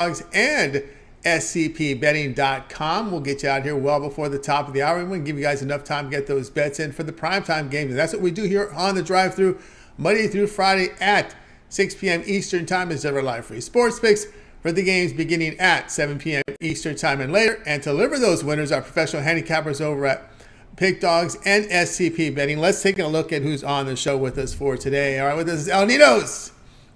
Dogs and scpbetting.com. We'll get you out here well before the top of the hour. We want to give you guys enough time to get those bets in for the primetime games. And that's what we do here on the drive-thru Monday through Friday at 6 p.m. Eastern Time. Is ever live free sports picks for the games beginning at 7 p.m. Eastern Time and later. And to deliver those winners are professional handicappers over at Pick Dogs and SCP Betting. Let's take a look at who's on the show with us for today. All right, with us is Ninos,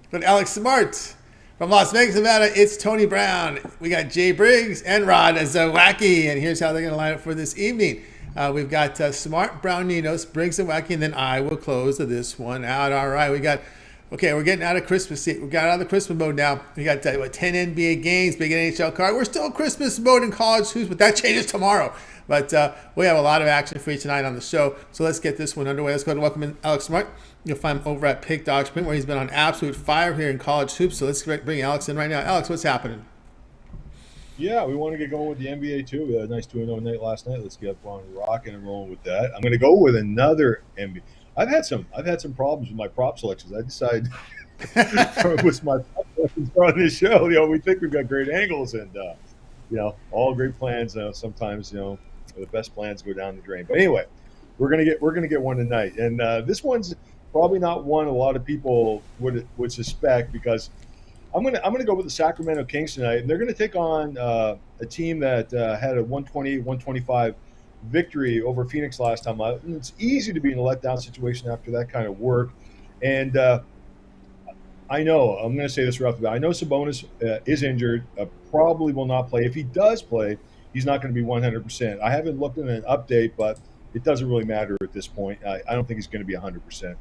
from Alex Smart. From Las Vegas, Nevada, it's Tony Brown. We got Jay Briggs and Rod Zawacky. And here's how they're going to line up for this evening. We've got Smart, Brown, Ninos, Briggs, Zawacky, and then I will close this one out. All right, we're getting out of Christmas. We got out of the Christmas mode now. We got 10 NBA games, big NHL card. We're still in Christmas mode in college hoops, but that changes tomorrow. But we have a lot of action for you tonight on the show. So let's get this one underway. Let's go ahead and welcome in Alex Smart. You'll find him over at Pick Dog Spring, where he's been on absolute fire here in college hoops. So let's bring Alex in right now. Alex, what's happening? Yeah, we want to get going with the NBA too. We had a nice 2-0 night last night. Let's get on rocking and rolling with that. I'm going to go with another NBA. I've had some problems with my prop selections. I decided with my prop selections on this show. We think we've got great angles and all great plans. Sometimes the best plans go down the drain. But anyway, we're gonna get one tonight, and this one's probably not one a lot of people would suspect, because I'm gonna go with the Sacramento Kings tonight, and they're gonna take on a team that had a 120-125 victory over Phoenix last time. It's easy to be in a letdown situation after that kind of work, and I know I'm going to say this right off the bat. I know Sabonis is injured, probably will not play. If he does play, he's not going to be 100%. I haven't looked at an update, but it doesn't really matter at this point. I don't think he's going to be 100%.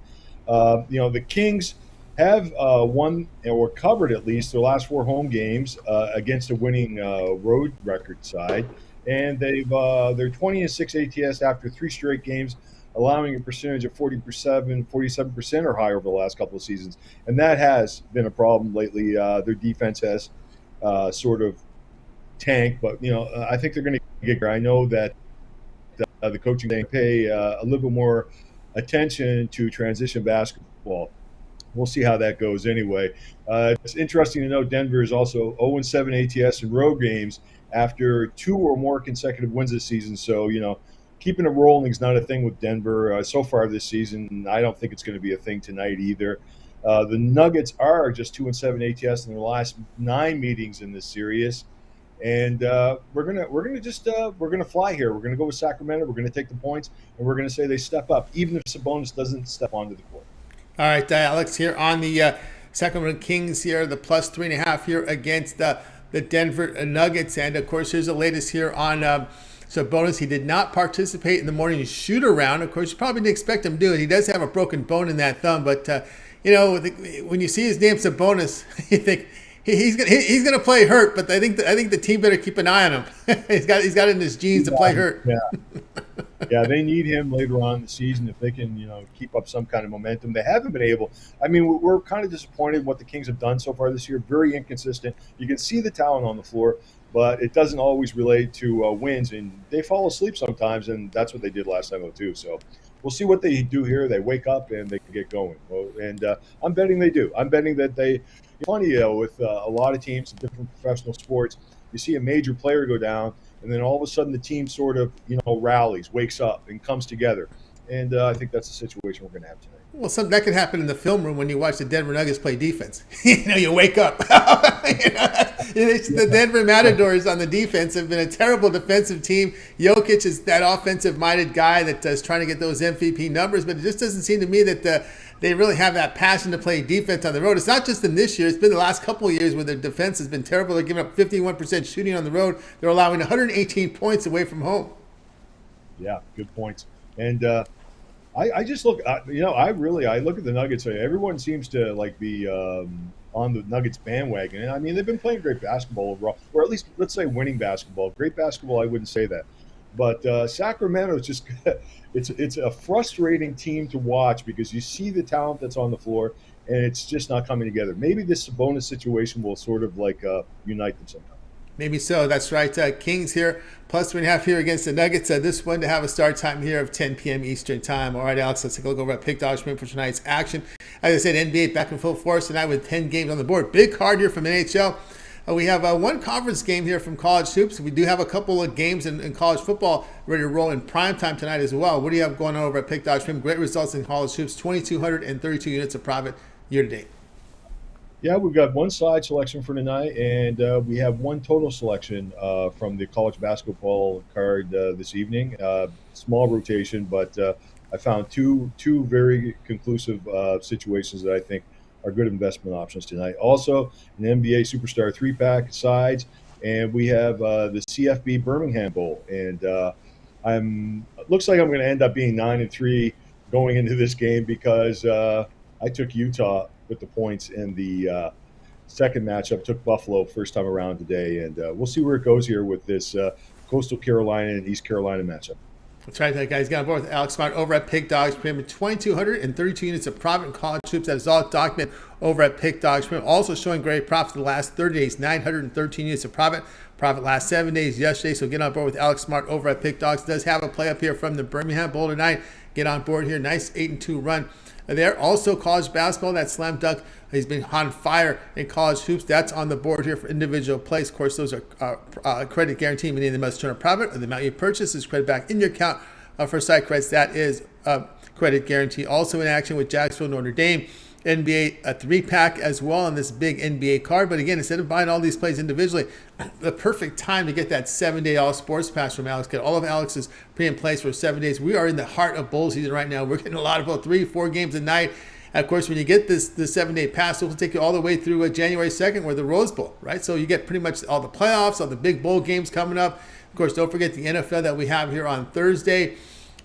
The Kings have won or covered at least their last 4 home games against a winning road record side, and they're 20-6 ATS after 3 straight games, allowing a percentage of 47% or higher over the last couple of seasons. And that has been a problem lately. Their defense has sort of tanked, but, I think they're going to get there. I know that the coaching they pay a little bit more attention to transition basketball. We'll see how that goes anyway. It's interesting to know Denver is also 0-7 ATS in road games after 2 or more consecutive wins this season. So, keeping it rolling is not a thing with Denver so far this season. I don't think it's going to be a thing tonight either. The Nuggets are just 2-7 ATS in their last 9 meetings in this series, and we're gonna fly here. We're gonna go with Sacramento. We're gonna take the points, and we're gonna say they step up, even if Sabonis doesn't step onto the court. All right, Alex here on the Sacramento Kings here, the plus 3.5 here against the Denver Nuggets, and of course here's the latest here on Sabonis. He did not participate in the morning shoot-around. Of course, you probably didn't expect him to do it. He does have a broken bone in that thumb, but when you see his name Sabonis, you think he's gonna play hurt. But I think the team better keep an eye on him. he's got it in his genes to play hurt. Yeah, they need him later on in the season if they can keep up some kind of momentum. They haven't been able. I mean, we're kind of disappointed what the Kings have done so far this year. Very inconsistent. You can see the talent on the floor, but it doesn't always relate to wins, and they fall asleep sometimes, and that's what they did last time too. So we'll see what they do here. They wake up and they can get going. And I'm betting they do. I'm betting that they – funny, with a lot of teams in different professional sports, you see a major player go down, and then all of a sudden the team sort of rallies, wakes up, and comes together. And I think that's the situation we're going to have tonight. Well, that can happen in the film room when you watch the Denver Nuggets play defense. You wake up. The Denver Matadors on the defense have been a terrible defensive team. Jokic is that offensive-minded guy that is trying to get those MVP numbers, but it just doesn't seem to me that they really have that passion to play defense on the road. It's not just in this year. It's been the last couple of years where their defense has been terrible. They're giving up 51% shooting on the road. They're allowing 118 points away from home. Yeah, good points. And I just look, I look at the Nuggets. Everyone seems to be on the Nuggets bandwagon. And I mean, they've been playing great basketball overall, or at least let's say winning basketball. Great basketball, I wouldn't say that. But Sacramento is just it's a frustrating team to watch because you see the talent that's on the floor and it's just not coming together. Maybe this Sabonis situation will sort of unite them somehow. Maybe so. That's right. Kings here, plus 3.5 here against the Nuggets. This one to have a start time here of 10 p.m. Eastern time. All right, Alex, let's take a look over at Pick Dog for tonight's action. As I said, NBA back in full force tonight with 10 games on the board. Big card here from NHL. We have one conference game here from college hoops. We do have a couple of games in college football ready to roll in primetime tonight as well. What do you have going on over at Pick Dodge Prim? Great results in college hoops, 2,232 units of profit year to date. Yeah, we've got one side selection for tonight, and we have one total selection from the college basketball card this evening. Small rotation, but I found two very conclusive situations that I think are good investment options tonight. Also, an NBA Superstar 3-pack sides, and we have the CFB Birmingham Bowl. And it looks like I'm going to end up being 9-3 going into this game because I took Utah with the points in the second matchup, took Buffalo first time around today, and we'll see where it goes here with this Coastal Carolina and East Carolina matchup. That's right, that guy's got on board with Alex Smart over at Pick Dogs Prim. 2,232 units of profit in college hoops. That is all documented over at Pick Dogs Prim. Also showing great profit the last 30 days, 913 units of profit. Profit last 7 days yesterday. So get on board with Alex Smart over at Pick Dogs. Does have a play up here from the Birmingham Bowl tonight. Get on board here. Nice 8-2 run there. Also college basketball, that slam dunk. He's been on fire in college hoops. That's on the board here for individual plays. Of course, those are credit guarantee, meaning they must turn a profit, or the amount you purchase is credit back in your account for site credits. That is credit guarantee. Also in action with Jacksonville, Notre Dame. NBA, a 3-pack as well on this big NBA card. But again, instead of buying all these plays individually, the perfect time to get that 7-day all sports pass from Alex. Get all of Alex's pre and plays for 7 days. We are in the heart of bowl season right now. We're getting a lot of about 3-4 games a night. And of course, when you get this 7-day pass, it will take you all the way through January 2nd, where the Rose Bowl, right? So you get pretty much all the playoffs, all the big bowl games coming up. Of course, don't forget the NFL that we have here on Thursday,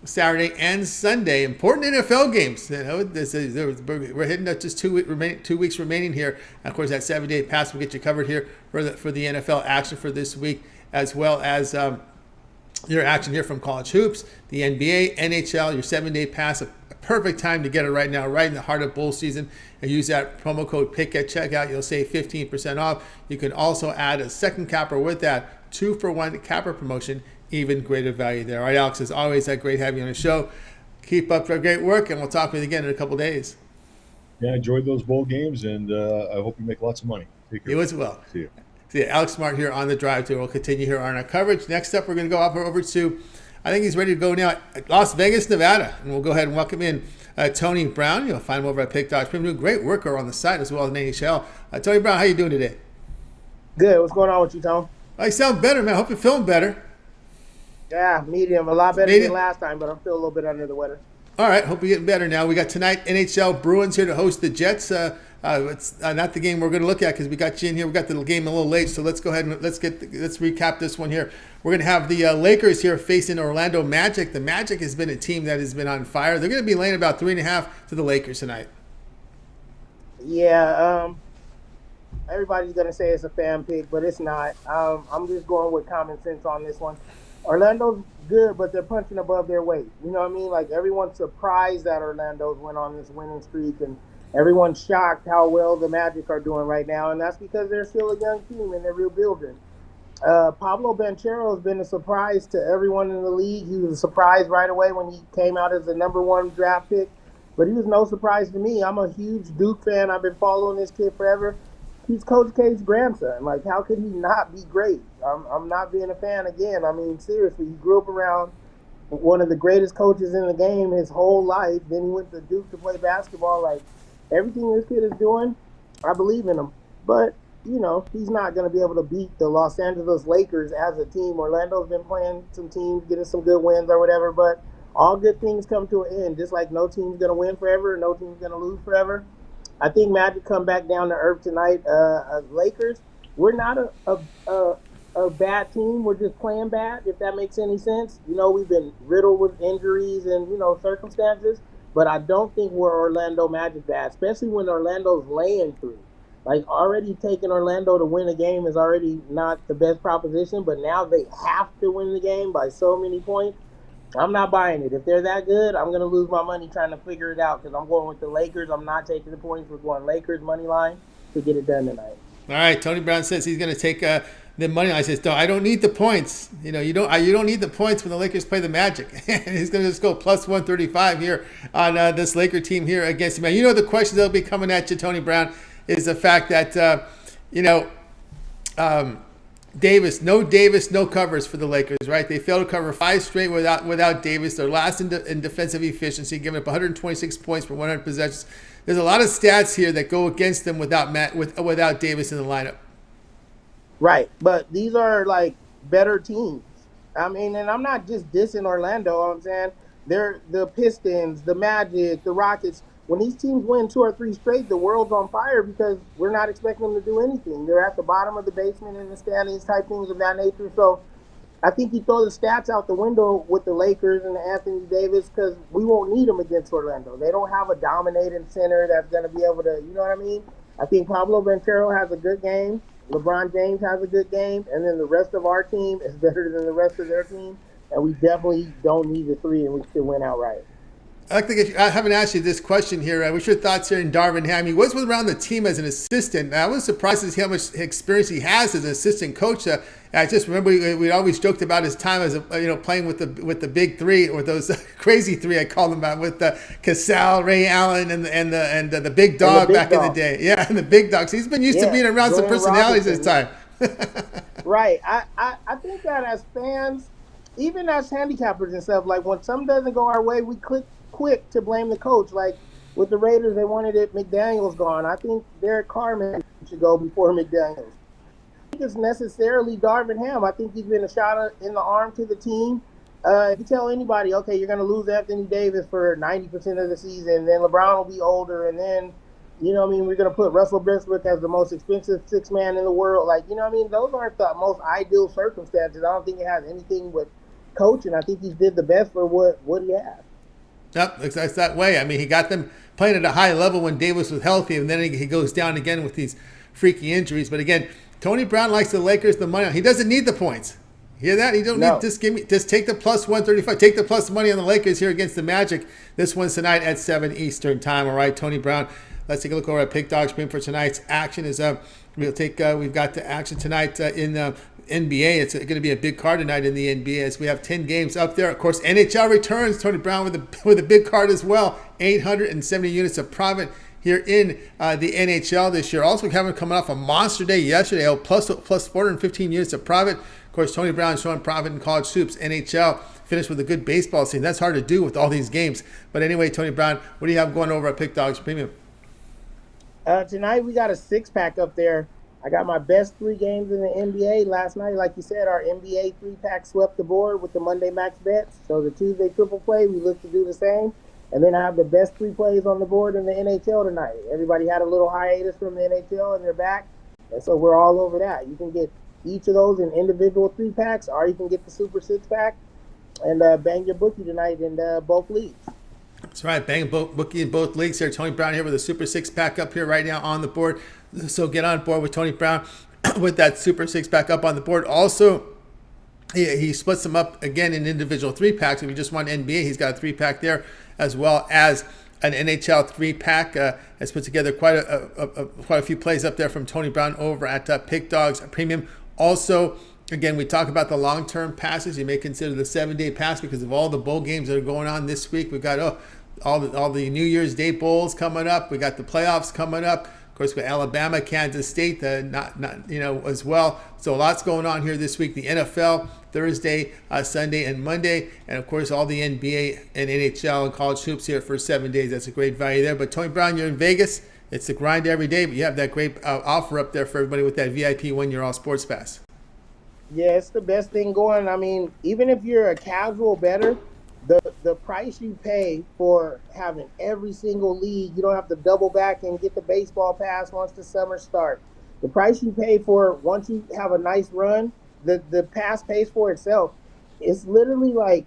Saturday, and Sunday. Important NFL games. You know, we're hitting up just 2 weeks remaining here. And of course, that 7-day pass will get you covered here for the NFL action for this week, as well as your action here from college hoops, the NBA, NHL, your 7-day pass. A perfect time to get it right now, right in the heart of bowl season. And use that promo code PICK at checkout. You'll save 15% off. You can also add a second capper with that 2-for-1 capper promotion. Even greater value there. All right, Alex, as always, great having you on the show. Keep up the great work, and we'll talk with you again in a couple days. Yeah, I enjoyed those bowl games, and I hope you make lots of money. Take care. You as well. See you. See you. Alex Smart here on the drive to. We'll continue here on our coverage. Next up, we're going to go over to, I think he's ready to go now, Las Vegas, Nevada. And we'll go ahead and welcome in Tony Brown. You'll find him over at Pick Dodge Prim. Doing great work on the site as well as in NHL. Tony Brown, how you doing today? Good. What's going on with you, Tom? You sound better, man. I hope you're feeling better. Yeah, medium. A lot better than last time, but I'm still a little bit under the weather. All right, hope you're getting better now. We got tonight NHL Bruins here to host the Jets. It's not the game we're going to look at because we got you in here. We got the game a little late, so let's go ahead and let's recap this one here. We're going to have the Lakers here facing Orlando Magic. The Magic has been a team that has been on fire. They're going to be laying about 3.5 to the Lakers tonight. Yeah, everybody's going to say it's a fan pick, but it's not. I'm just going with common sense on this one. Orlando's good, but they're punching above their weight. You know what I mean? Like, everyone's surprised that Orlando's went on this winning streak, and everyone's shocked how well the Magic are doing right now, and that's because they're still a young team and they're rebuilding. Pablo Banchero has been a surprise to everyone in the league. He was a surprise right away when he came out as the #1 draft pick, but he was no surprise to me. I'm a huge Duke fan. I've been following this kid forever. He's Coach K's grandson. Like, how could he not be great? I'm not being a fan again. I mean, seriously, he grew up around one of the greatest coaches in the game his whole life. Then he went to Duke to play basketball. Like, everything this kid is doing, I believe in him. But, you know, he's not going to be able to beat the Los Angeles Lakers as a team. Orlando's been playing some teams, getting some good wins or whatever. But all good things come to an end. Just like no team's going to win forever, no team's going to lose forever. I think Magic come back down to earth tonight. Lakers, we're not a bad team. We're just playing bad, if that makes any sense. You know, we've been riddled with injuries and, you know, circumstances. But I don't think we're Orlando Magic bad, especially when Orlando's laying through. Like, already taking Orlando to win a game is already not the best proposition. But now they have to win the game by so many points. I'm not buying it. If they're that good, I'm going to lose my money trying to figure it out because I'm going with the Lakers. I'm not taking the points. We're going Lakers money line to get it done tonight. All right. Tony Brown says he's going to take the money line. I says, no, I don't need the points. You know, you don't need the points when the Lakers play the Magic. And he's going to just go plus 135 here on this Laker team here against him. You know, the questions that'll be coming at you, Tony Brown, is the fact that, you know, Davis, no covers for the Lakers, right? They failed to cover 5 straight without Davis. They're last in defensive efficiency, giving up 126 points per 100 possessions. There's a lot of stats here that go against them without Davis in the lineup. Right, but these are like better teams. I mean, and I'm not just dissing Orlando. You know what I'm saying they're the Pistons, the Magic, the Rockets. When these teams win 2 or 3 straight, the world's on fire because we're not expecting them to do anything. They're at the bottom of the basement in the standings, type things of that nature. So I think you throw the stats out the window with the Lakers and the Anthony Davis because we won't need them against Orlando. They don't have a dominating center that's going to be able to, you know what I mean? I think Pablo Banchero has a good game. LeBron James has a good game. And then the rest of our team is better than the rest of their team. And we definitely don't need the 3, and we still win outright. I haven't asked you this question here. What's your thoughts here in Darvin Ham? He was around the team as an assistant. I was surprised to see how much experience he has as an assistant coach. I just remember we always joked about his time as playing with the big 3 or those crazy 3 I call them out with Cassell, Ray Allen, and the big dog back in the day. Yeah, and the big dogs. He's been used to being around some personalities this time. Right. I think that as fans, even as handicappers and stuff, like when something doesn't go our way, we quick to blame the coach. Like with the Raiders, they wanted McDaniels gone. I think Derek Carr should go before McDaniels. I think it's necessarily Darvin Ham. I think he's been a shot in the arm to the team. If you tell anybody, okay, you're going to lose Anthony Davis for 90% of the season, then LeBron will be older, and then, you know what I mean, we're going to put Russell Westbrook as the most expensive 6th man in the world. Like, you know what I mean? Those aren't the most ideal circumstances. I don't think it has anything with coaching. I think he did the best for what he has. Yep, it's that way. I mean, he got them playing at a high level when Davis was healthy, and then he goes down again with these freaky injuries. But again, Tony Brown likes the Lakers the money. He doesn't need the points. Hear that? He don't need just take the plus 135. Take the plus money on the Lakers here against the Magic. This one's tonight at 7 Eastern time. All right, Tony Brown. Let's take a look over at Pick Dog Spring for tonight's action. We've got the action tonight in NBA. It's going to be a big card tonight in the NBA as we have 10 games up there. Of course, NHL returns. Tony Brown with a big card as well. 870 units of profit here in the NHL this year. Also coming off a monster day yesterday, plus 415 units of profit. Of course, Tony Brown showing profit in college hoops. NHL finished with a good baseball scene. That's hard to do with all these games. But anyway, Tony Brown, what do you have going over at Pick Dogs Premium? Tonight we got a 6-pack up there. I got my best 3 games in the NBA. Last night, like you said, our NBA 3-pack swept the board with the Monday max bets. So the Tuesday triple play, we look to do the same. And then I have the best 3 plays on the board in the NHL tonight. Everybody had a little hiatus from the NHL and they're back. And so we're all over that. You can get each of those in individual 3-packs, or you can get the Super 6-pack and bang your bookie tonight in both leagues. That's right. Bang bookie in both leagues here. Tony Brown here with a Super 6-pack up here right now on the board. So get on board with Tony Brown with that Super 6-pack up on the board. Also, he splits them up again in individual 3-packs. If you just want NBA, he's got a 3-pack there, as well as an NHL 3-pack. Has put together quite a few plays up there from Tony Brown over at Pick Dogs Premium. Also, again, we talk about the long-term passes. You may consider the 7-day pass because of all the bowl games that are going on this week. We've got all the New Year's Day bowls coming up. We got the playoffs coming up. Of course, with Alabama, Kansas State, as well. So lots going on here this week. The NFL Thursday, Sunday, and Monday, and of course all the NBA and NHL and college hoops here for 7 days. That's a great value there. But Tony Brown, you're in Vegas. It's the grind every day, but you have that great offer up there for everybody with that VIP 1-year all sports pass. Yeah, it's the best thing going. I mean, even if you're a casual bettor, the price you pay for having every single league, you don't have to double back and get the baseball pass once the summer starts. The price you pay for once you have a nice run, the pass pays for itself. It's literally like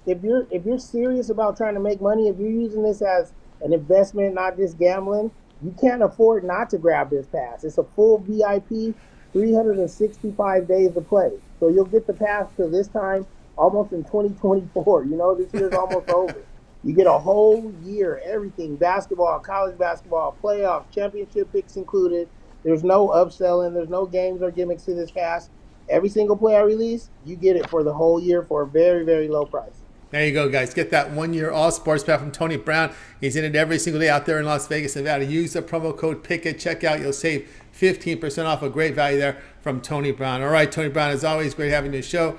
if you're serious about trying to make money, if you're using this as an investment, not just gambling, you can't afford not to grab this pass. It's a full VIP, 365 days to play. So you'll get the pass till this time almost in 2024. You know, this year's almost over. You get a whole year, everything, basketball, college basketball, playoffs, championship picks included. There's no upselling. There's no games or gimmicks to this pass. Every single play I release, you get it for the whole year for a very, very low price. There you go, guys. Get that 1-year all sports pass from Tony Brown. He's in it every single day out there in Las Vegas, Nevada. Use the promo code PICK at checkout. You'll save 15% off, a great value there from Tony Brown. All right, Tony Brown, as always, great having you on the show.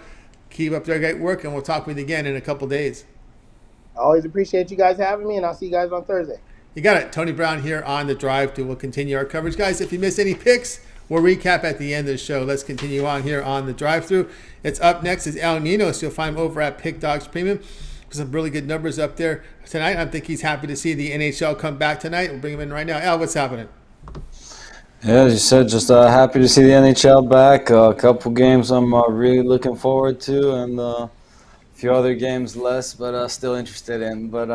Keep up their great work, and we'll talk with you again in a couple days. I always appreciate you guys having me, and I'll see you guys on Thursday. You got it. Tony Brown here on The Drive Thru. We'll continue our coverage. Guys, if you missed any picks, we'll recap at the end of the show. Let's continue on here on The Drive Thru. It's up next is El Ninos. You'll find him over at Pick Dogs Premium. Some really good numbers up there tonight. I think he's happy to see the NHL come back tonight. We'll bring him in right now. El, what's happening? Yeah, as you said, just happy to see the NHL back. A couple games I'm really looking forward to, and a few other games less, but still interested in. But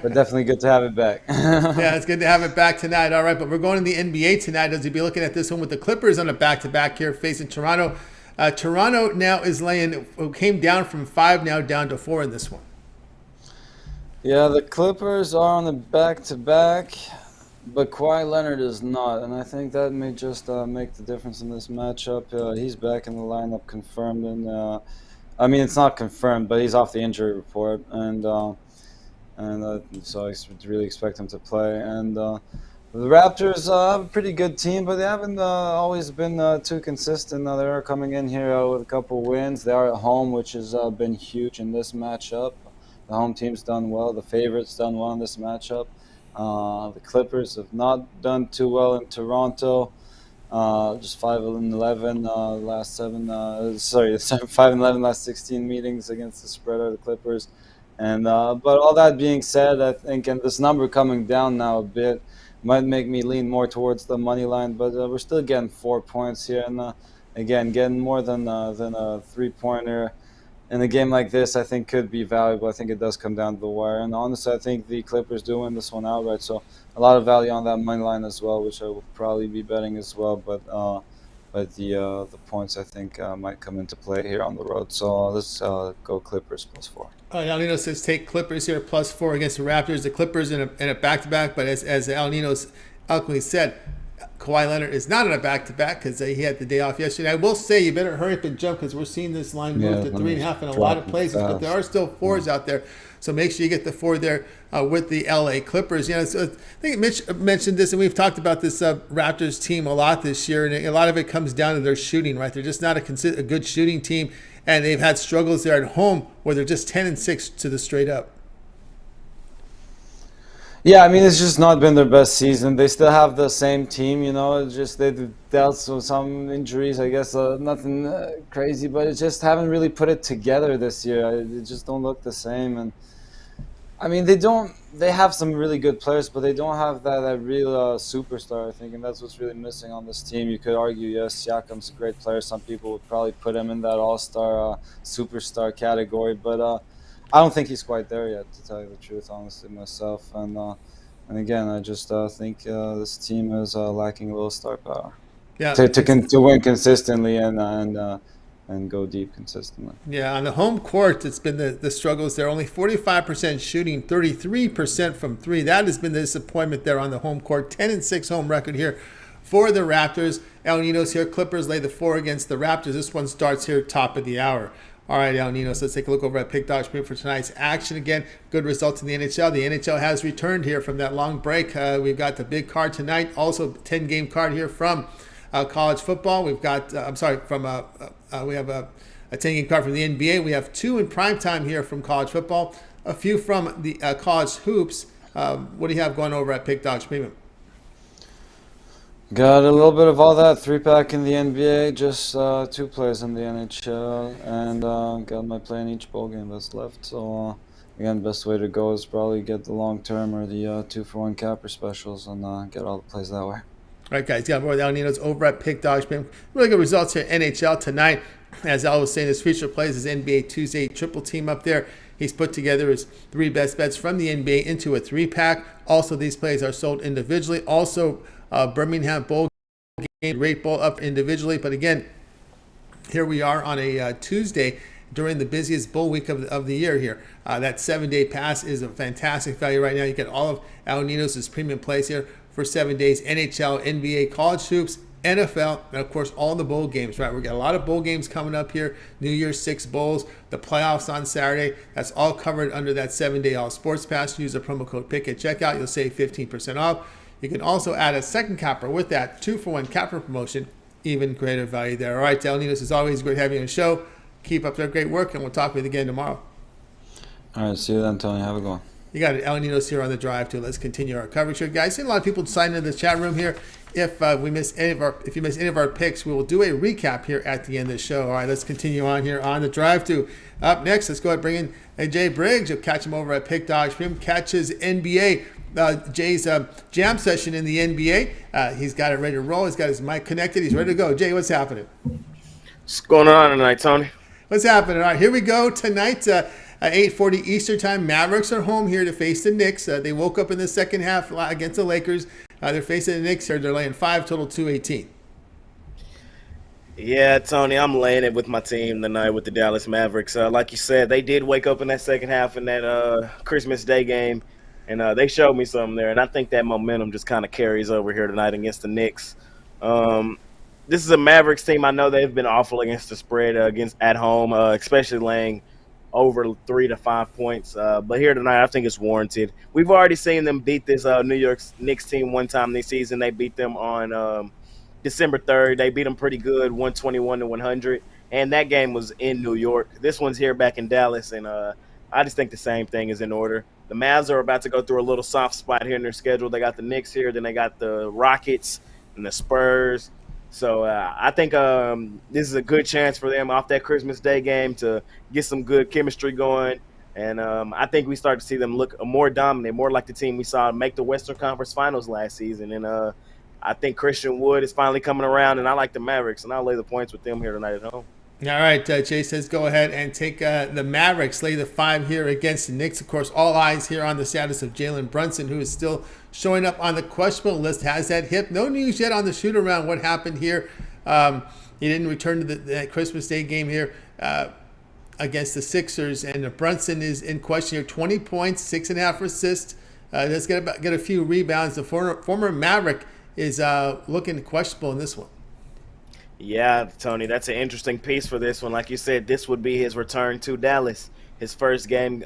definitely good to have it back. Yeah, it's good to have it back tonight. All right, but we're going to the NBA tonight. As you'll be looking at this one with the Clippers on a back-to-back here facing Toronto. Toronto now is came down from 5 now down to 4 in this one. Yeah, the Clippers are on the back-to-back, but Kawhi Leonard is not, and I think that may just make the difference in this matchup. He's back in the lineup, confirmed, and I mean it's not confirmed, but he's off the injury report, and so I really expect him to play. And the Raptors have a pretty good team, but they haven't always been too consistent. Now they are coming in here with a couple wins. They are at home, which has been huge in this matchup. The home team's done well. The favorites done well in this matchup. The Clippers have not done too well in Toronto. Just 5-11 last 5-11 last 16 meetings against the spread of the Clippers. And but all that being said, I think, and this number coming down now a bit might make me lean more towards the money line. But we're still getting 4 points here, and again, getting more than a 3-pointer in a game like this, I think could be valuable. I think it does come down to the wire. And honestly, I think the Clippers do win this one outright. So a lot of value on that money line as well, which I will probably be betting as well. But the points, I think, might come into play here on the road. So let's go Clippers +4. El Nino says take Clippers here +4 against the Raptors. The Clippers in a back-to-back, but as El Nino's eloquently said, Kawhi Leonard is not on a back-to-back because he had the day off yesterday. I will say you better hurry up and jump because we're seeing this line move to 3.5 in a lot of places, but there are still 4s out there. So make sure you get the 4 there with the LA Clippers. You know, so I think Mitch mentioned this, and we've talked about this Raptors team a lot this year, and a lot of it comes down to their shooting, right? They're just not a good shooting team, and they've had struggles there at home where they're just 10-6 to the straight up. Yeah, I mean, it's just not been their best season. They still have the same team, you know. It's just they've dealt with some injuries, I guess, nothing crazy, but it just haven't really put it together this year. They just don't look the same. And I mean, they have some really good players, but they don't have that real superstar, I think, and that's what's really missing on this team. You could argue, yes, Siakam's a great player. Some people would probably put him in that all-star, superstar category, but I don't think he's quite there yet, to tell you the truth, honestly, myself. And again, I just think this team is lacking a little star power. Yeah, to win consistently and go deep consistently. Yeah, on the home court, it's been the struggles there. Only 45% shooting, 33% from 3. That has been the disappointment there on the home court. 10-6 home record here for the Raptors. El Ninos here. Clippers lay the 4 against the Raptors. This one starts here top of the hour. All right, El Ninos, let's take a look over at Pick Dogs Premium for tonight's action. Again, good results in the NHL. The NHL has returned here from that long break. We've got the big card tonight. Also, 10-game card here from college football. We've got, we have a 10-game card from the NBA. We have 2 in primetime here from college football. A few from the college hoops. What do you have going over at Pick Dogs Premium? Got a little bit of all that. 3-pack in the NBA, just 2 plays in the NHL, and got my play in each bowl game that's left. So again, best way to go is probably get the long term or the 2-for-1 capper specials and get all the plays that way. All right, guys, got more with El Ninos over at Pick Dogs Premium. Really good results here NHL tonight. As Al was saying, his feature plays his NBA Tuesday triple team up there. He's put together his 3 best bets from the NBA into a 3-pack. Also, these plays are sold individually. Also, Birmingham Bowl game, Great Bowl up individually. But again, here we are on a Tuesday during the busiest bowl week of the year here. That 7-day pass is a fantastic value right now. You get all of Al Ninos' premium plays here for 7 days. NHL, NBA, college hoops, NFL, and of course all the bowl games, right? We've got a lot of bowl games coming up here. New Year's 6 bowls, the playoffs on Saturday. That's all covered under that 7-day all sports pass. Use the promo code PICK at checkout. You'll save 15% off. You can also add a second capper with that 2-for-1 capper promotion even greater value there. All right, El Ninos, as always, great having you on the show. Keep up the great work, and we'll talk with you again tomorrow. All right, see you then, Tony. Have a good one. You got El Ninos here on the drive too. Let's continue our coverage here, guys. Seen a lot of people sign into the chat room here. If you miss any of our picks, we will do a recap here at the end of the show. All right, let's continue on here on the drive to. Up next, let's go ahead and bring in Jay Briggs. You'll catch him over at Pick Dogs Premium. Catch his NBA, Jay's jam session in the NBA. He's got it ready to roll. He's got his mic connected. He's ready to go. Jay, what's happening? What's going on tonight, Tony? What's happening? All right, here we go tonight. At 8:40 Eastern Time, Mavericks are home here to face the Knicks. They woke up in the second half against the Lakers. They're facing the Knicks here. They're laying 5, total 218. Yeah, Tony, I'm laying it with my team tonight with the Dallas Mavericks. Like you said, they did wake up in that second half in that Christmas Day game, and they showed me something there. And I think that momentum just kind of carries over here tonight against the Knicks. This is a Mavericks team. I know they've been awful against the spread at home, especially laying over 3 to 5 points. But here tonight, I think it's warranted. We've already seen them beat this New York Knicks team one time this season. They beat them on December 3rd. They beat them pretty good, 121-100. And that game was in New York. This one's here back in Dallas. And I just think the same thing is in order. The Mavs are about to go through a little soft spot here in their schedule. They got the Knicks here. Then they got the Rockets and the Spurs. So I think this is a good chance for them off that Christmas Day game to get some good chemistry going. And I think we start to see them look more dominant, more like the team we saw make the Western Conference Finals last season. And I think Christian Wood is finally coming around, and I like the Mavericks, and I'll lay the points with them here tonight at home. All right, Jay says go ahead and take the Mavericks, lay the 5 here against the Knicks. Of course, all eyes here on the status of Jalen Brunson, who is still showing up on the questionable list, has that hip. No news yet on the shoot-around, what happened here. He didn't return to that Christmas Day game here against the Sixers, and Brunson is in question here. 20 points, 6.5 assists. Let's get a few rebounds. The former Maverick is looking questionable in this one. Yeah, Tony, that's an interesting piece for this one. Like you said, this would be his return to Dallas, his first game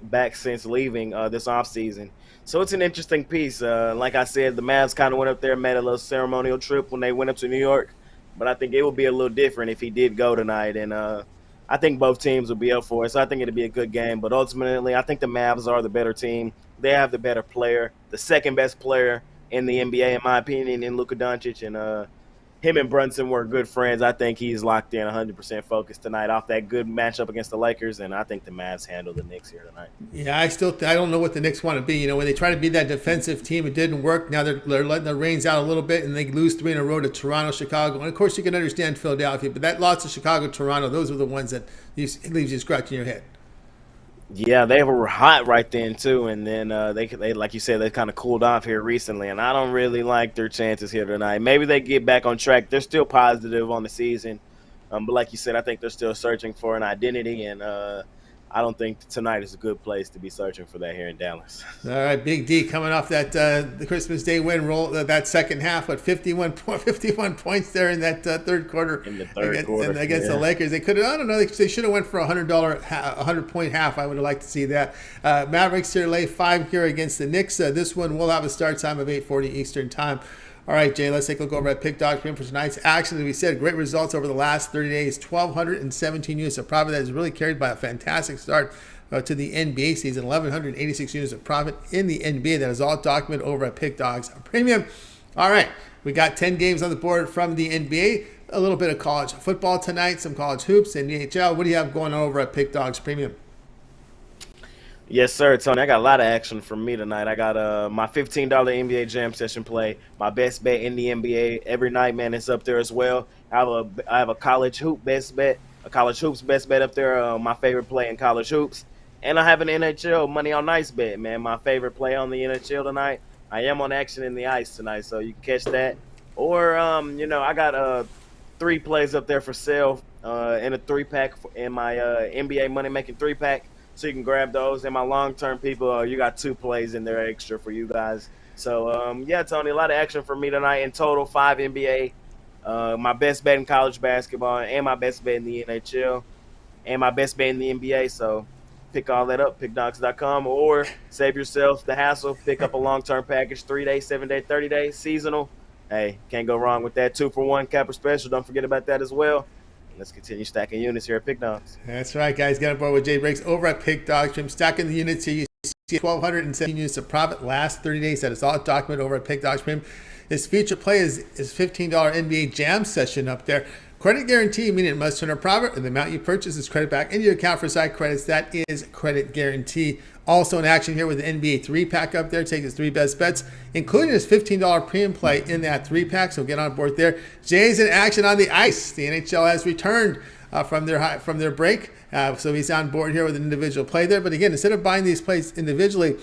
back since leaving this offseason. So it's an interesting piece. Like I said, the Mavs kind of went up there and made a little ceremonial trip when they went up to New York. But I think it would be a little different if he did go tonight. And I think both teams would be up for it. So I think it'd be a good game. But ultimately, I think the Mavs are the better team. They have the better player, the second best player in the NBA, in my opinion, in Luka Doncic. And him and Brunson were good friends. I think he's locked in 100% focused tonight off that good matchup against the Lakers, and I think the Mavs handle the Knicks here tonight. Yeah, I don't know what the Knicks want to be. When they try to be that defensive team, it didn't work. Now they're letting the reins out a little bit, and they lose 3 in a row to Toronto, Chicago. And, of course, you can understand Philadelphia, but that loss to Chicago, Toronto, those were the ones that leaves you scratching your head. Yeah, they were hot right then too, and then they like you said, they kind of cooled off here recently, and I don't really like their chances here tonight. Maybe they get back on track. They're still positive on the season, but like you said, I think they're still searching for an identity, and I don't think tonight is a good place to be searching for that here in Dallas. All right, Big D coming off that the Christmas Day win roll, that second half, but 51 points there in that third quarter. In the third quarter against the Lakers. They could have, I don't know, they should have went for a $100-point half. I would have liked to see that. Mavericks here lay 5 here against the Knicks. This one will have a start time of 8:40 Eastern Time. All right, Jay, let's take a look over at Pick Dogs for tonight's action. As we said, great results over the last 30 days. 1,217 units of profit. That is really carried by a fantastic start to the NBA season. 1,186 units of profit in the NBA. That is all documented over at Pick Dogs Premium. All right, we got 10 games on the board from the NBA. A little bit of college football tonight, some college hoops, and NHL. What do you have going on over at Pick Dogs Premium? Yes, sir, Tony. I got a lot of action from me tonight. I got my $15 NBA Jam Session play, my best bet in the NBA every night. Man, it's up there as well. I have a college hoop best bet, a college hoops best bet up there. My favorite play in college hoops, and I have an NHL money on ice bet. Man, my favorite play on the NHL tonight. I am on action in the ice tonight, so you can catch that. Or I got 3 plays up there for sale in a 3-pack in my NBA money making 3-pack. So you can grab those. And my long-term people, you got 2 plays in there extra for you guys. So, yeah, Tony, a lot of action for me tonight. In total, 5 NBA, my best bet in college basketball, and my best bet in the NHL, and my best bet in the NBA. So pick all that up, pickdogs.com, or save yourself the hassle. Pick up a long-term package, 3-day, 7-day, 30-day, seasonal, Hey, can't go wrong with that 2-for-1 capper special. Don't forget about that as well. And let's continue stacking units here at Pick Dogs. That's right, guys. Get on board with Jay Briggs over at Pick Dog Trim. Stacking the units here. You see 1,217 units of profit last 30 days. That is all documented over at Pick Dog Trim. His feature play is $15 NBA Jam session up there. Credit guarantee, meaning it must turn a profit, and the amount you purchase is credit back into your account for side credits. That is credit guarantee. Also in action here with the NBA 3-pack up there. Take his 3 best bets, including his $15 premium play in that 3-pack. So get on board there. Jay's in action on the ice. The NHL has returned from their break. So he's on board here with an individual play there. But again, instead of buying these plays individually,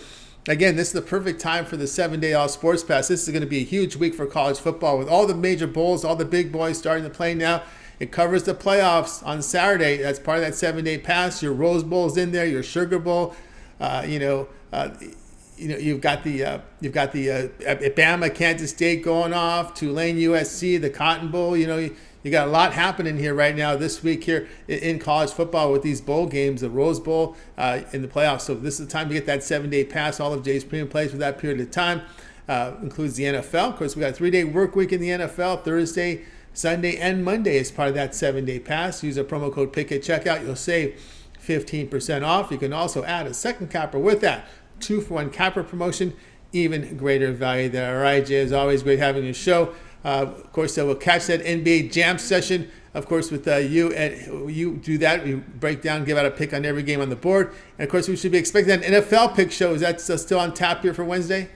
again, this is the perfect time for the 7-day all sports pass. This is going to be a huge week for college football with all the major bowls, all the big boys starting to play now. It covers the playoffs on Saturday. That's part of that 7-day pass. Your Rose Bowl's in there. Your Sugar Bowl. You've got the Bama, Kansas State going off. Tulane, USC, the Cotton Bowl. You got a lot happening here right now this week here in college football with these bowl games, the Rose Bowl in the playoffs. So this is the time to get that 7-day pass. All of Jay's premium plays for that period of time includes the NFL. Of course, we got a 3-day work week in the NFL, Thursday, Sunday, and Monday as part of that 7-day pass. Use our promo code PICK at checkout. You'll save 15% off. You can also add a second capper with that 2-for-1 capper promotion. Even greater value there. All right, Jay, as always, great having your show. Of course, we'll catch that NBA Jam session, of course, with you. And you do that. You break down, give out a pick on every game on the board. And, of course, we should be expecting that NFL pick show. Is that still on tap here for Wednesday?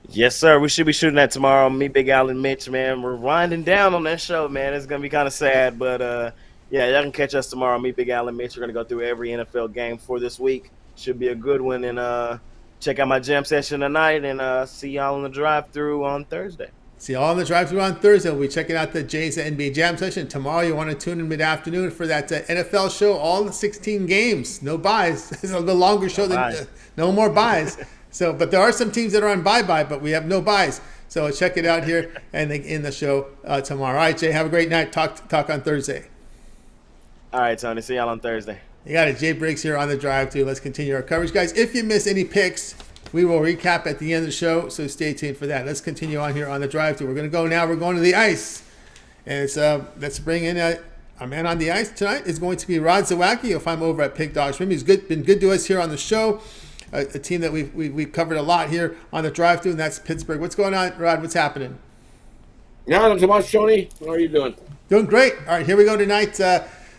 Yes, sir. We should be shooting that tomorrow. Me, Big Al, and Mitch, man. We're winding down on that show, man. It's going to be kind of sad. But, yeah, y'all can catch us tomorrow. Me, Big Al, and Mitch. We're going to go through every NFL game for this week. Should be a good one. And check out my jam session tonight. And see y'all on the drive-thru on Thursday. See y'all on the drive-thru on Thursday. We'll be checking out the Jays NBA Jam session. Tomorrow you want to tune in mid-afternoon for that NFL show, all the 16 games. No buys. It's a little longer show than no more buys. So, but there are some teams that are on bye-bye, but we have no buys. So check it out here and in the show tomorrow. All right, Jay, have a great night. Talk on Thursday. All right, Tony. See y'all on Thursday. You got it. Jay Briggs here on the drive-thru. Let's continue our coverage. Guys, if you miss any picks, we will recap at the end of the show, so stay tuned for that. Let's continue on here on the drive-thru. We're going to go now. We're going to the ice. And let's bring in our man on the ice tonight. Is going to be Rod Zawacky. You'll find him over at Pick Dogs Trim. He's been good to us here on the show. A team that we've covered a lot here on the drive-thru, and that's Pittsburgh. What's going on, Rod? What's happening? Not so much, Tony. How are you doing? Doing great. All right, here we go tonight.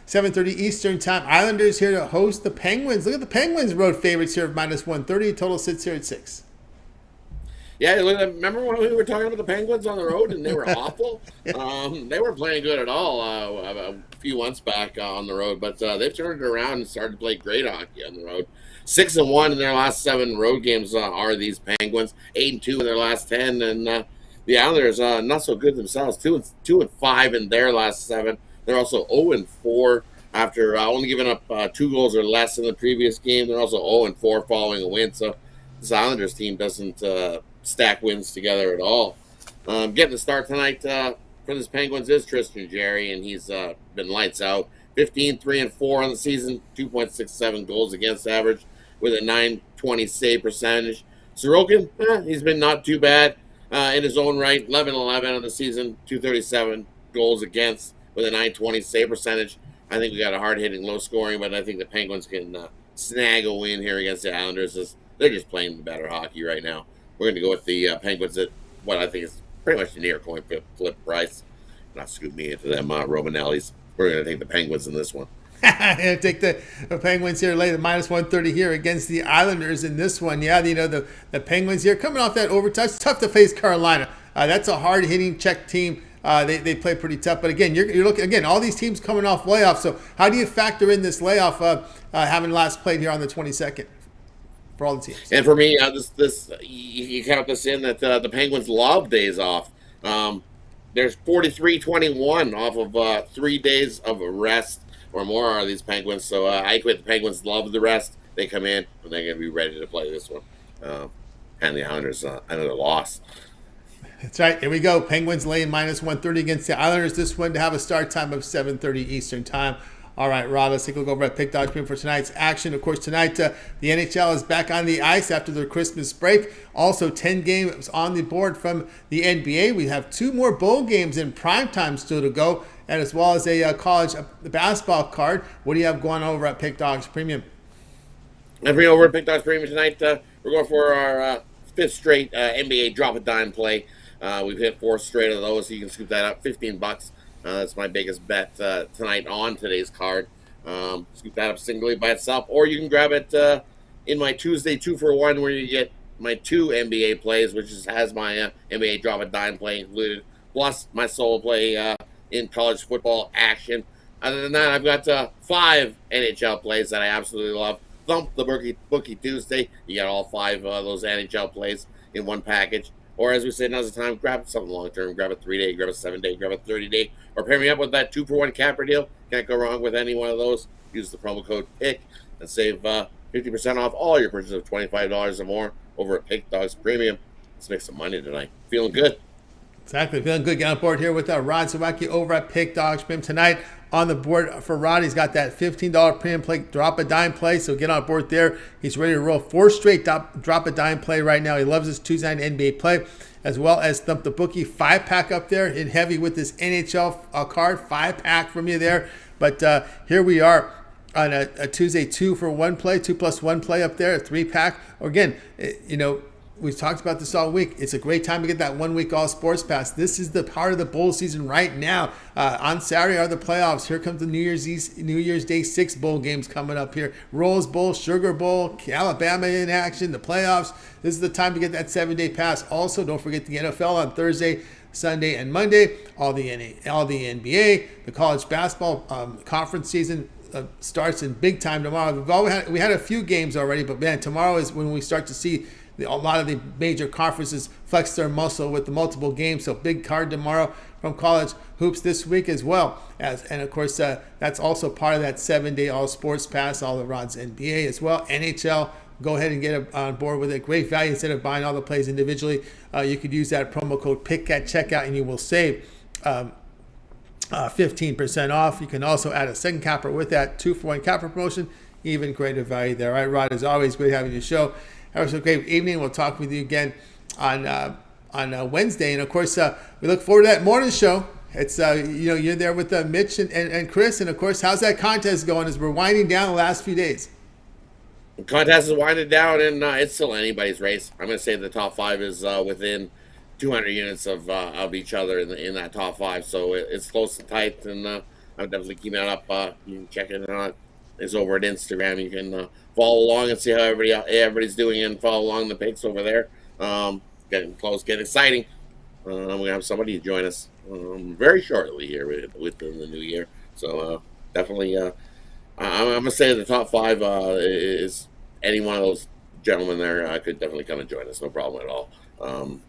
7:30 Eastern time. Islanders here to host the Penguins. Look at the Penguins road favorites here of -130. Total sits here at 6. Yeah, remember when we were talking about the Penguins on the road and they were awful? They weren't playing good at all a few months back on the road, but they've turned it around and started to play great hockey on the road. 6-1 in their last 7 road games are these Penguins. 8-2 in their last 10, and the Islanders not so good themselves. 2-5 in their last 7. They're also 0-4 after only giving up 2 goals or less in the previous game. They're also 0-4 following a win. So this Islanders team doesn't stack wins together at all. Getting the start tonight for this Penguins is Tristan Jarry, and he's been lights out. 15-3-4 on the season, 2.67 goals against average with a .920 save percentage. Sorokin, he's been not too bad in his own right. 11-11 on the season, 237 goals against with a .920 save percentage. I think we got a hard-hitting, low-scoring, but I think the Penguins can snag a win here against the Islanders. They're just playing the better hockey right now. We're going to go with the Penguins at what I think is pretty much the near coin flip price. Not scoop me into them Romanellis. We're going to take the Penguins in this one. Take the Penguins here, lay the -130 here against the Islanders in this one. Yeah, the Penguins here coming off that overtime. It's tough to face Carolina. That's a hard-hitting Czech team. They play pretty tough. But again, you're looking, again, all these teams coming off layoffs. So how do you factor in this layoff having last played here on the 22nd for all the teams? And for me, this you count this in that the Penguins love days off. There's 43-21 off of 3 days of rest or more are these Penguins. So I equate the Penguins love the rest. They come in and they're going to be ready to play this one. And the Islanders another loss. That's right. Here we go. Penguins laying -130 against the Islanders. This one to have a start time of 7:30 Eastern time All right, Rob, let's take a look over at Pick Dodge Premium for tonight's action. Of course, tonight the NHL is back on the ice after their Christmas break. Also, 10 games on the board from the NBA. We have 2 more bowl games in primetime still to go, and as well as a college basketball card. What do you have going over at Pick Dodge Premium? Every over at Pick Dodge Premium tonight, we're going for our 5th straight NBA drop a dime play. We've hit 4 straight of those, so you can scoop that up. $15. That's my biggest bet tonight on today's card. Scoop that up singly by itself, or you can grab it in my Tuesday 2-for-1, where you get my 2 NBA plays, which has my NBA drop a dime play included, plus my solo play in college football action. Other than that, I've got 5 NHL plays that I absolutely love. Thump the Bookie Tuesday. You get all 5 of those NHL plays in one package. Or as we say, now's the time, grab something long-term. Grab a 3-day, grab a 7-day, grab a 30-day. Or pair me up with that 2-for-1 capper deal. Can't go wrong with any one of those. Use the promo code PICK and save 50% off all your purchases of $25 or more over at Pick Dogs Premium. Let's make some money tonight. Feeling good. Exactly. Feeling good. Get on board here with Rod Zawacky over at Pick Dogs Premium tonight. On the board for Rod, he's got that $15 premium play, drop a dime play, so get on board there. He's ready to roll 4 straight drop a dime play right now. He loves his Tuesday night NBA play, as well as Thump the Bookie 5-pack up there in heavy with this NHL card, 5-pack from you there. But here we are on a Tuesday 2-for-1 play, 2+1 play up there, a 3-pack. Again, we've talked about this all week. It's a great time to get that 1-week all sports pass. This is the part of the bowl season right now. On Saturday are the playoffs. Here comes the New Year's Day 6 bowl games coming up here. Rose Bowl, Sugar Bowl, Alabama in action, the playoffs. This is the time to get that 7-day pass. Also, don't forget the NFL on Thursday, Sunday, and Monday. All the NBA, the college basketball conference season starts in big time tomorrow. We had a few games already, but man, tomorrow is when we start to see a lot of the major conferences flex their muscle with the multiple games. So big card tomorrow from college hoops this week as well. And of course, that's also part of that 7-day all sports pass, all the Rod's NBA as well. NHL, go ahead and get on board with it. Great value. Instead of buying all the plays individually, you could use that promo code PICK at checkout and you will save 15% off. You can also add a second capper with that 2-for-1 capper promotion. Even greater value there. All right, Rod, as always, great having you show. Have a great evening. We'll talk with you again on Wednesday. And, of course, we look forward to that morning show. It's, you're there with Mitch and Chris. And, of course, how's that contest going as we're winding down the last few days? The contest is winding down, and it's still anybody's race. I'm going to say the top 5 is within 200 units of each other in that top 5. So it's close and tight, and I'm definitely keeping that up. You can check it out. It's over at Instagram. You can follow along and see how everybody's doing and follow along the picks over there. Getting close, getting exciting. We're going to have somebody join us very shortly here within the new year. So definitely, I'm going to say the top 5 is any one of those gentlemen there could definitely come and join us. No problem at all.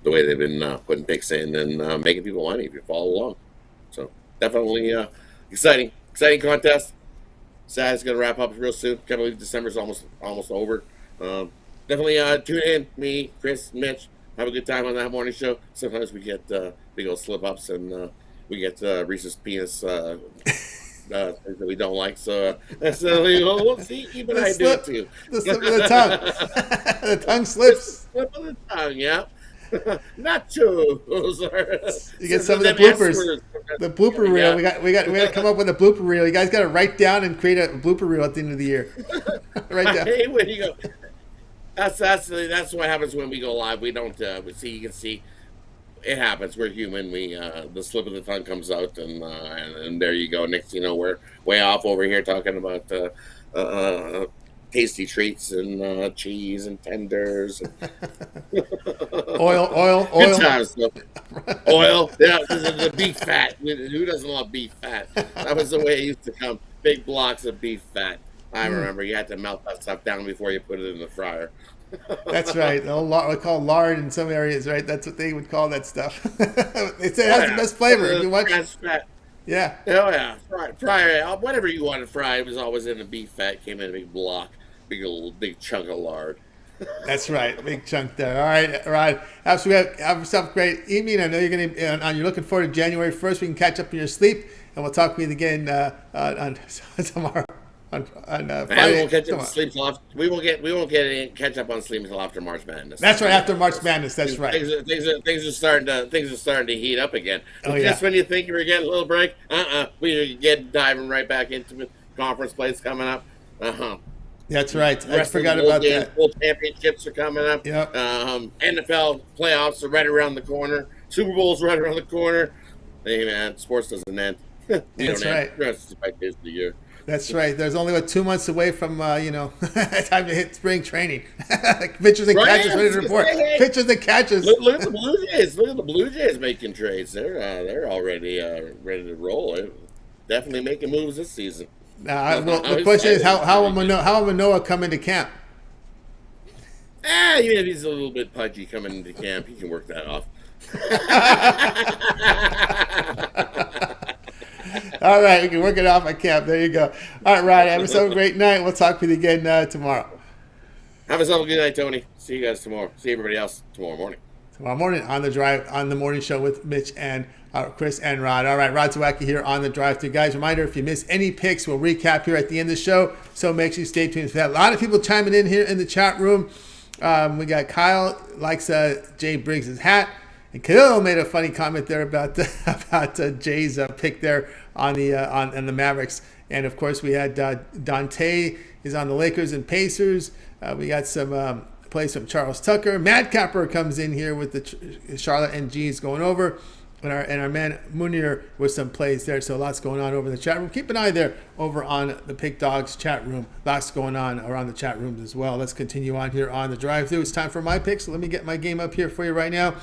The way they've been putting picks in and making people money if you follow along. So definitely exciting contest. Saturday's going to wrap up real soon. Can't believe December's almost over. Definitely tune in. Me, Chris, Mitch. Have a good time on that morning show. Sometimes we get big old slip-ups and we get Reese's penis things that we don't like. So that's we'll see. Even I do it too. The slip of the tongue. The tongue slips. The slip of the tongue, yeah. Nachos. You get some of the bloopers. The blooper reel. Yeah. We got to come up with a blooper reel. You guys got to write down and create a blooper reel at the end of the year. Write down. Hey, when you go. That's what happens when we go live. We don't. You can see. It happens. We're human. The slip of the tongue comes out, and there you go. Next, we're way off over here talking about tasty treats and cheese and tenders. And oil. Good times. Oil. Yeah, the beef fat. Who doesn't love beef fat? That was the way it used to come. Big blocks of beef fat. I remember you had to melt that stuff down before you put it in the fryer. That's right. We call lard in some areas, right? That's what they would call that stuff. They say it has the best flavor. If you watch, fat. Yeah. Oh yeah. Fryer. Whatever you wanted fried, it was always in a beef fat. Came in a big block, big chunk of lard. That's right. Big chunk there. All right. Have yourself a great evening. I know you're looking forward to January 1st. We can catch up in your sleep and we'll talk with you again on tomorrow. On And Friday. we won't catch up on sleep till after, we won't get any catch up on sleep until after March Madness. That's right, after March Madness. That's right. Things are starting to heat up again. Oh, Just yeah. when you think you're getting a little break, we get diving right back into conference plays coming up. That's right. I Rest of forgot the bowl about games, that. bowl championships are coming up. Yep. NFL playoffs are right around the corner. Super Bowl's right around the corner. Hey man, sports doesn't end. That's right. The rest is 5 days of the year. That's right. There's only 2 months away from time to hit spring training. Pitchers and catches ready to report. Pitchers and catches. Look at the Blue Jays. Look at the Blue Jays making trades. They're already ready to roll. They're definitely making moves this season. Well, the question is how will Manoah come into camp? Even if he's a little bit pudgy coming into camp, he can work that off. All right, we can work it off at camp. There you go. All right, Ryan, have yourself a great night. We'll talk with you again tomorrow. Have yourself a good night, Tony. See you guys tomorrow. See everybody else tomorrow morning. Tomorrow morning on the drive, on the morning show with Mitch and Chris and Rod. All right, Rod Zawacky here on the drive through. Guys, reminder, if you miss any picks, we'll recap here at the end of the show. So make sure you stay tuned for that. A lot of people chiming in here in the chat room. We got Kyle likes Jay Briggs' hat. And Khalil made a funny comment there about Jay's pick there on the Mavericks. And of course, we had Dante is on the Lakers and Pacers. We got some plays from Charles Tucker. Mad Capper comes in here with the Charlotte NGs going over. And our man Munir with some plays there. So lots going on over in the chat room. Keep an eye there over on the Pick Dogs chat room. Lots going on around the chat rooms as well. Let's continue on here on the drive-through. It's time for my picks. So let me get my game up here for you right now.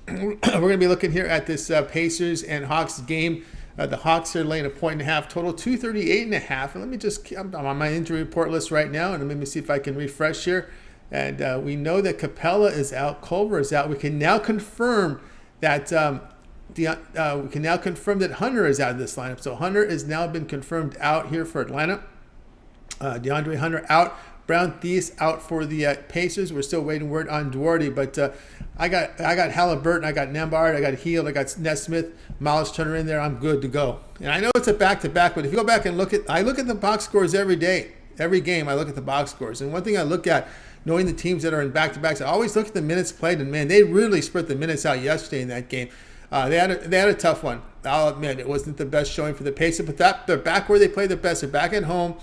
We're going to be looking here at this Pacers and Hawks game. The Hawks are laying 1.5 total, 238.5. And I'm on my injury report list right now, and let me see if I can refresh here. And we know that Capella is out, Culver is out. We can now confirm that Hunter is out of this lineup. So Hunter has now been confirmed out here for Atlanta. DeAndre Hunter out. Brown Thies out for the Pacers. We're still waiting word on Duarte, but I got Halliburton, I got Nembhard, I got Hield, I got Nesmith, Miles Turner in there. I'm good to go. And I know it's a back-to-back, but if you go back and look at the box scores every day, every game. I look at the box scores, and one thing I look at, knowing the teams that are in back-to-backs, I always look at the minutes played, and man, they really spread the minutes out yesterday in that game. They had a tough one. I'll admit it wasn't the best showing for the Pacers, but they're back where they play the best. They're back at home.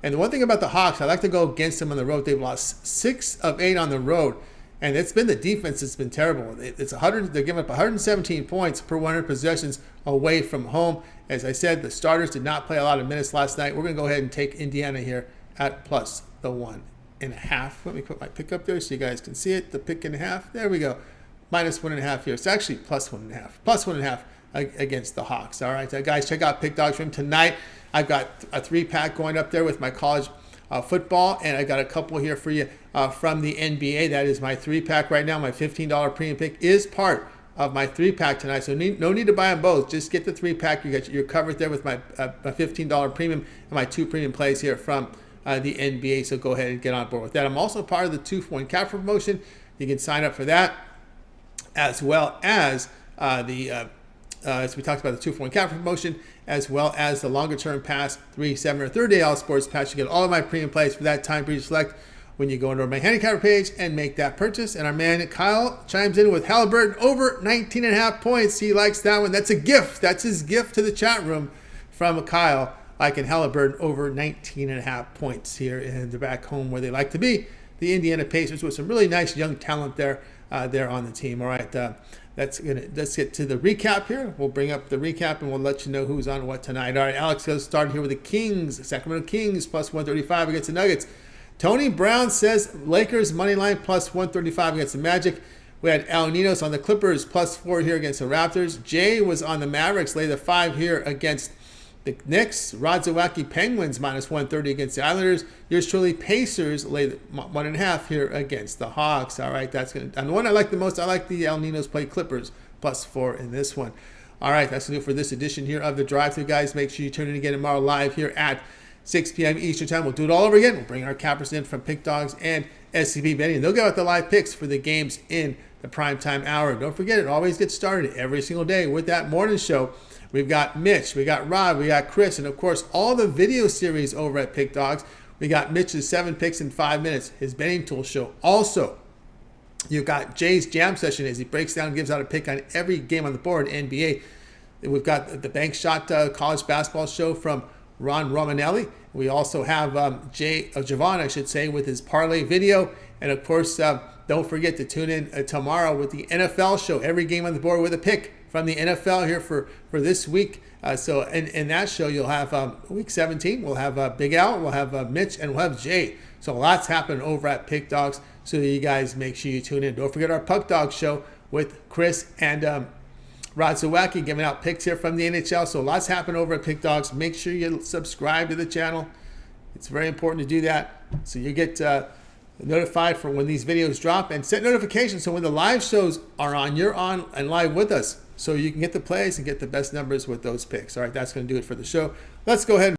And the one thing about the Hawks, I like to go against them on the road. They've lost 6 of 8 on the road, and it's been the defense that's been terrible. They're giving up 117 points per 100 possessions away from home. As I said, the starters did not play a lot of minutes last night. We're going to go ahead and take Indiana here at plus the 1.5. Let me put my pick up there so you guys can see it. The pick and a half. There we go. Minus 1.5 here. It's actually plus 1.5. Plus 1.5 against the Hawks. All right, guys, check out Pick Dogs from tonight. I've got a 3-pack going up there with my college football, and I got a couple here for you from the NBA. That is my 3-pack right now. My $15 premium pick is part of my 3-pack tonight, so no need to buy them both. Just get the 3-pack. You're covered there with my $15 premium and my 2 premium plays here from the NBA. So go ahead and get on board with that. I'm also part of the 2-point cap promotion. You can sign up for that, as well as as we talked about the 2-point cap promotion, as well as the longer-term pass, 3, 7, or 30-day all sports pass. You get all of my premium plays for that time period select when you go into my handicapper page and make that purchase. And our man Kyle chimes in with Halliburton over 19.5 points. He likes that one. That's a gift. That's his gift to the chat room from Kyle. Liking Halliburton over 19.5 points here in the back home where they like to be. The Indiana Pacers with some really nice young talent there on the team. All right. Let's get to the recap here. We'll bring up the recap and we'll let you know who's on what tonight. All right, Alex goes starting here with the Kings. Sacramento Kings plus 135 against the Nuggets. Tony Brown says Lakers money line plus 135 against the Magic. We had Al Ninos on the Clippers plus 4 here against the Raptors. Jay was on the Mavericks, lay the 5 here against the Knicks. Rod Zawacky Penguins minus 130 against the Islanders. Yours truly Pacers lay the 1.5 here against the Hawks. All right, that's going to. And the one I like the most, I like the El Ninos play Clippers plus 4 in this one. All right, that's going to do it for this edition here of the Drive-Thru, guys. Make sure you tune in again tomorrow live here at 6 p.m. Eastern Time. We'll do it all over again. We'll bring our cappers in from Pick Dogs and SCP Betting, and they'll get out the live picks for the games in the primetime hour. Don't forget, it always gets started every single day with that morning show We've got Mitch, we got Rod, we got Chris, and of course all the video series over at Pick Dogs. We got Mitch's 7 picks in 5 minutes, his betting tool show. Also, you've got Jay's jam session as he breaks down and gives out a pick on every game on the board, NBA. We've got the Bank Shot college basketball show from Ron Romanelli. We also have Javon, I should say, with his parlay video. And of course, don't forget to tune in tomorrow with the NFL show. Every game on the board with a pick from the NFL here for this week. So in that show, you'll have week 17. We'll have Big Al, we'll have Mitch, and we'll have Jay. So lots happening over at Pick Dogs. So you guys make sure you tune in. Don't forget our Puck Dog show with Chris and Rod Zawacky giving out picks here from the NHL. So lots happen over at Pick Dogs. Make sure you subscribe to the channel. It's very important to do that so you get notified for when these videos drop, and set notifications so when the live shows are on, you're on and live with us so you can get the plays and get the best numbers with those picks. All right, that's going to do it for the show. Let's go ahead and